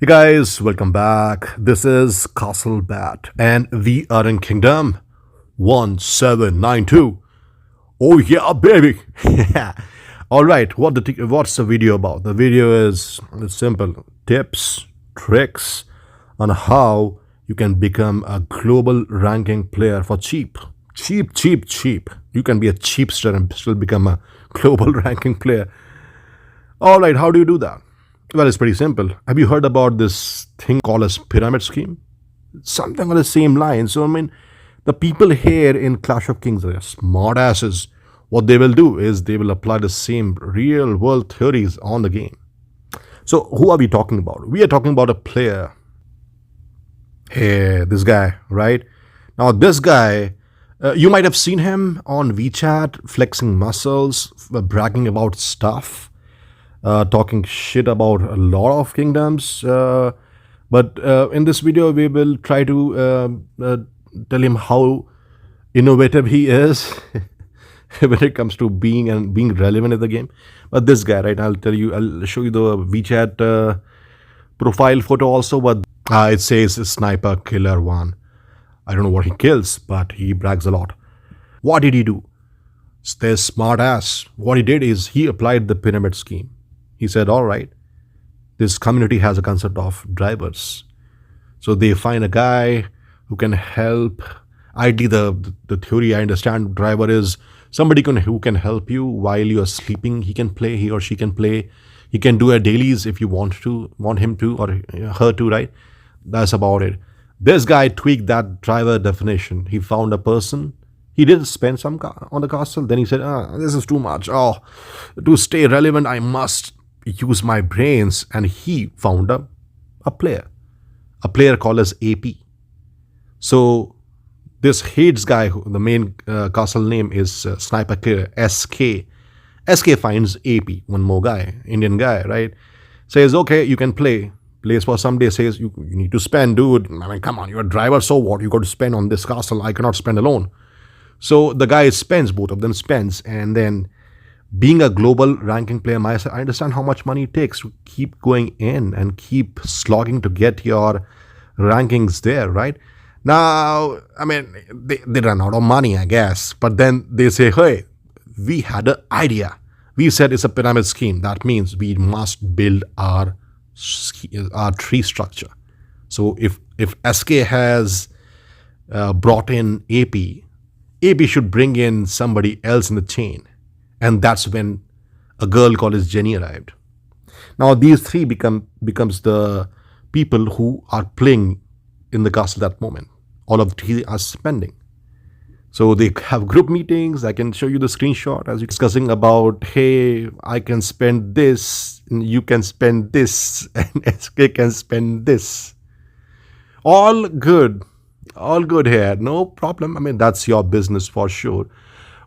Hey guys, welcome back. This is Castle Bat, and we are in Kingdom 1792. Oh yeah, baby! Yeah. All right. What's the video about? The video is it's simple: tips, tricks on how you can become a global ranking player for cheap. Cheap, cheap, cheap. You can be a cheapster and still become a global ranking player. All right, how do you do that? Well, it's pretty simple. Have you heard about this thing called as pyramid scheme? Something on the same line. So, I mean, the people here in Clash of Kings are smart asses. What they will do is they will apply the same real world theories on the game. So, who are we talking about? We are talking about a player. Hey, this guy, right? Now, this guy, you might have seen him on WeChat flexing muscles, bragging about stuff, talking shit about a lot of kingdoms. But in this video, we will try to tell him how innovative he is when it comes to being relevant in the game. But this guy, right? I'll show you the WeChat profile photo also. But it says Sniper Killer One. I don't know what he kills, but he brags a lot. What did he do? This smart ass. What he did is he applied the pyramid scheme. He said, all right, this community has a concept of drivers. So they find a guy who can help. Ideally, the theory I understand driver is somebody who can help you while you're sleeping. He or she can play. He can do a dailies if you want him to, or her to, right? That's about it. This guy tweaked that driver definition. He found a person. He did spend some on the castle. Then he said, this is too much. Oh, to stay relevant, I must use my brains. And he found a player called as AP. So this Hades guy, the main castle name is Sniper Killer, SK. SK finds AP, one more guy, Indian guy, right? Says, okay, you can play. Plays for some day, says, you need to spend, dude. I mean, come on, you're a driver, so what? You got to spend on this castle. I cannot spend alone. So the guy spends, both of them spends, and then being a global ranking player, I understand how much money it takes to keep going in and keep slogging to get your rankings there, right? Now, I mean, they run out of money, I guess. But then they say, hey, we had an idea. We said it's a pyramid scheme. That means we must build our tree structure. So if SK has brought in AP should bring in somebody else in the chain. And that's when a girl called as Jenny arrived. Now these three becomes the people who are playing in the castle at that moment. All of three are spending. So they have group meetings. I can show you the screenshot as you're discussing about, hey, I can spend this, and you can spend this, and SK can spend this. All good here, no problem. I mean, that's your business for sure.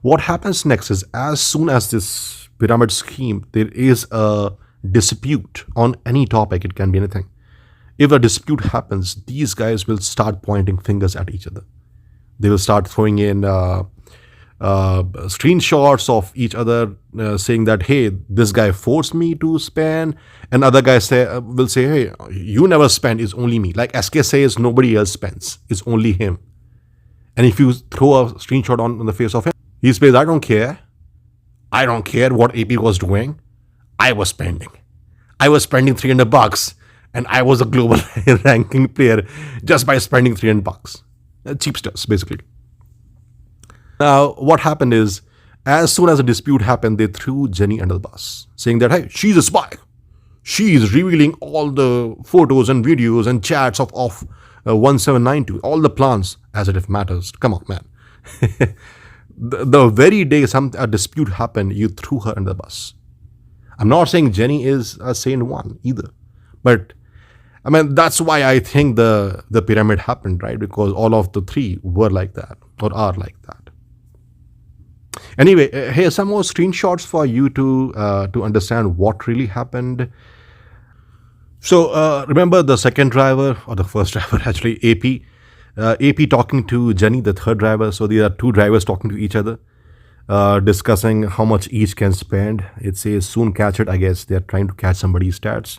What happens next is, as soon as this pyramid scheme, there is a dispute on any topic, it can be anything. If a dispute happens, these guys will start pointing fingers at each other. They will start throwing in screenshots of each other, saying that, hey, this guy forced me to spend. And other guys will say, hey, you never spend, it's only me. Like SK says, nobody else spends, it's only him. And if you throw a screenshot on the face of him, he says, I don't care. I don't care what AP was doing. I was spending 300 bucks. And I was a global ranking player just by spending 300 bucks. Cheapsters, basically. Now, what happened is, as soon as a dispute happened, they threw Jenny under the bus, saying that, hey, she's a spy. She is revealing all the photos and videos and chats of 1792, all the plans, as if it matters. Come on, man. the very day a dispute happened, you threw her under the bus. I'm not saying Jenny is a sane one either, but I mean, that's why I think the pyramid happened, right? Because all of the three were like that, or are like that. Anyway, here's some more screenshots for you to understand what really happened. So remember the second driver, or the first driver actually, AP. AP talking to Jenny, the third driver. So there are two drivers talking to each other, discussing how much each can spend. It says soon catch it. I guess they're trying to catch somebody's stats.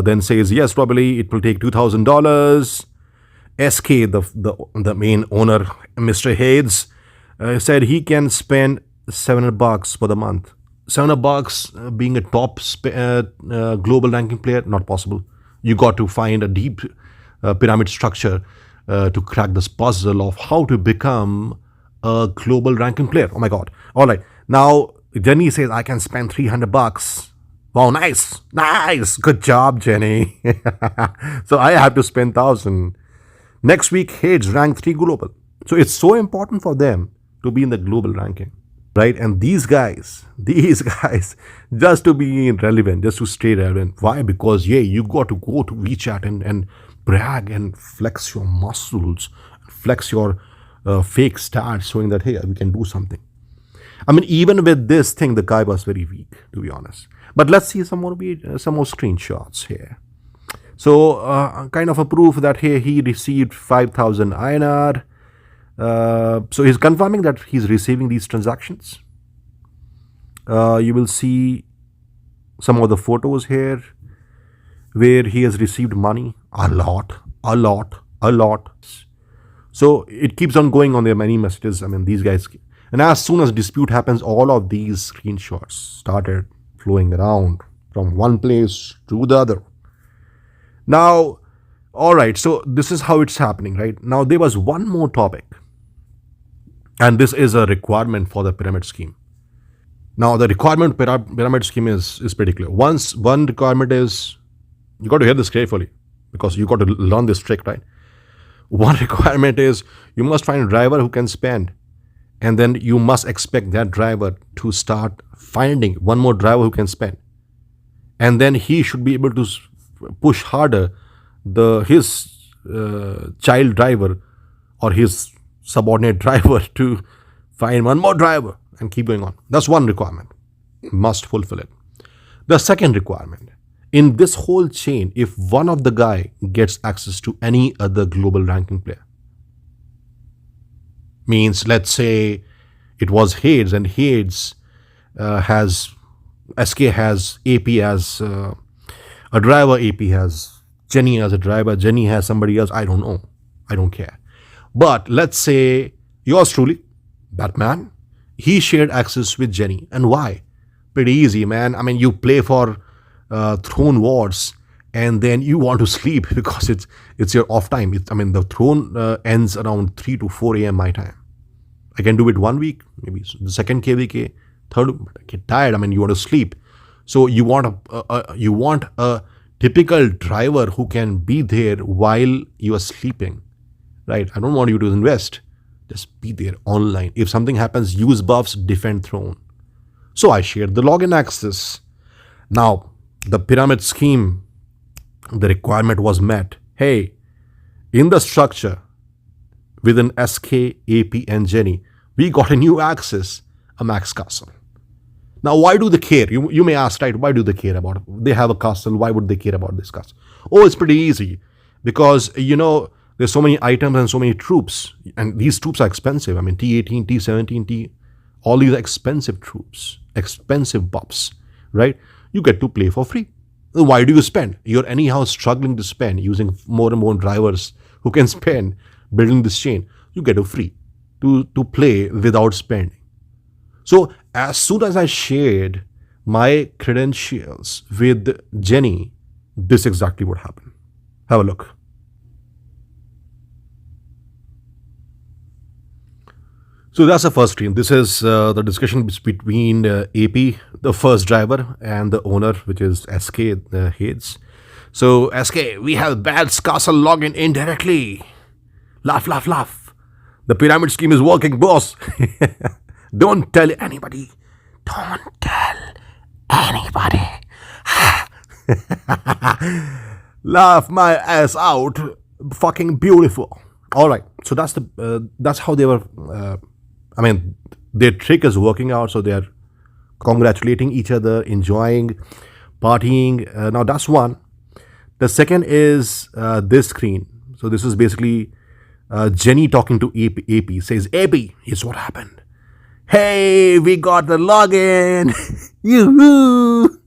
Then says yes, probably it will take $2,000. SK, the main owner, Mr. Hayes, said he can spend $700 for the month. $700 being a top global ranking player, not possible. You got to find a deep pyramid structure to crack this puzzle of how to become a global ranking player. Oh my god. All right. Now Jenny says I can spend $300. Wow, nice. Nice. Good job, Jenny. So I have to spend 1,000. Next week, Hayes ranked 3 global. So it's so important for them to be in the global ranking, right? And these guys, just to be relevant, just to stay relevant. Why? Because, yeah, you got to go to WeChat and brag and flex your muscles, flex your fake stats, showing that, hey, we can do something. I mean, even with this thing, the guy was very weak, to be honest. But let's see some more screenshots here. So, kind of a proof that hey, he received 5,000 INR. So he's confirming that he's receiving these transactions. You will see some of the photos here where he has received money a lot. So it keeps on going on. There many messages. I mean, these guys. And as soon as dispute happens, all of these screenshots started flowing around from one place to the other. Now, all right, so this is how it's happening, right? Now, there was one more topic, and this is a requirement for the pyramid scheme. Now, the requirement pyramid scheme is pretty clear. One requirement is, you got to hear this carefully because you got to learn this trick, right? One requirement is you must find a driver who can spend, and then you must expect that driver to start finding one more driver who can spend. And then he should be able to push harder his child driver or his subordinate driver to find one more driver and keep going on. That's one requirement. Must fulfill it. The second requirement, in this whole chain, if one of the guy gets access to any other global ranking player, means let's say it was Hayes and Hayes has SK has AP as a driver, AP has Jenny as a driver, Jenny has somebody else, I don't know, I don't care. But let's say yours truly, Batman, he shared access with Jenny. And why? Pretty easy, man. I mean, you play for Throne Wars and then you want to sleep because it's your off time. The Throne ends around 3 to 4 a.m. my time. I can do it 1 week, maybe the second KVK, third, I get tired. I mean, you want to sleep. So you want a typical driver who can be there while you are sleeping, right? I don't want you to invest. Just be there online. If something happens, use buffs, defend Throne. So I shared the login access. Now, the pyramid scheme, the requirement was met. Hey, in the structure, within SK, AP, and Jenny, we got a new access, a max castle. Now, why do they care? You may ask, right, why do they care about it? They have a castle. Why would they care about this castle? Oh, it's pretty easy. Because, there's so many items and so many troops. And these troops are expensive. I mean, T18, T17, all these are expensive troops, expensive buffs, right? You get to play for free. Why do you spend? You're anyhow struggling to spend using more and more drivers who can spend building this chain. You get a free to play without spending. So as soon as I shared my credentials with Jenny, this exactly what happened. Have a look. So that's the first screen. This is the discussion between AP, the first driver, and the owner, which is SK, Hayes. So SK, we have Bad's castle login indirectly. Laugh, laugh, laugh. The pyramid scheme is working, boss. Don't tell anybody. Don't tell anybody. Laugh my ass out. Fucking beautiful. All right. So that's how they were. Their trick is working out. So they are congratulating each other, enjoying, partying. Now that's one. The second is this screen. So this is basically Jenny talking to AP. Says, AP, here's what happened. Hey, we got the login. Yoo-hoo.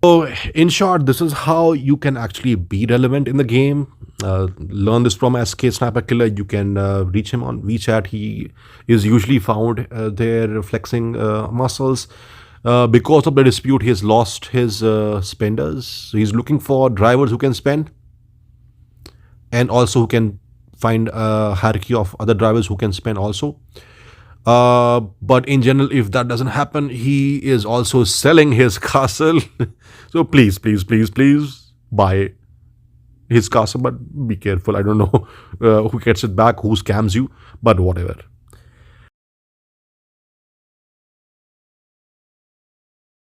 So, in short, this is how you can actually be relevant in the game. Learn this from SK Sniper Killer. You can reach him on WeChat. He is usually found there flexing muscles. Because of the dispute, he has lost his spenders. So he's looking for drivers who can spend, and also who can find a hierarchy of other drivers who can spend also. But in general, if that doesn't happen, he is also selling his castle. So please, please, please, please buy his castle, but be careful. I don't know who gets it back, who scams you, but whatever.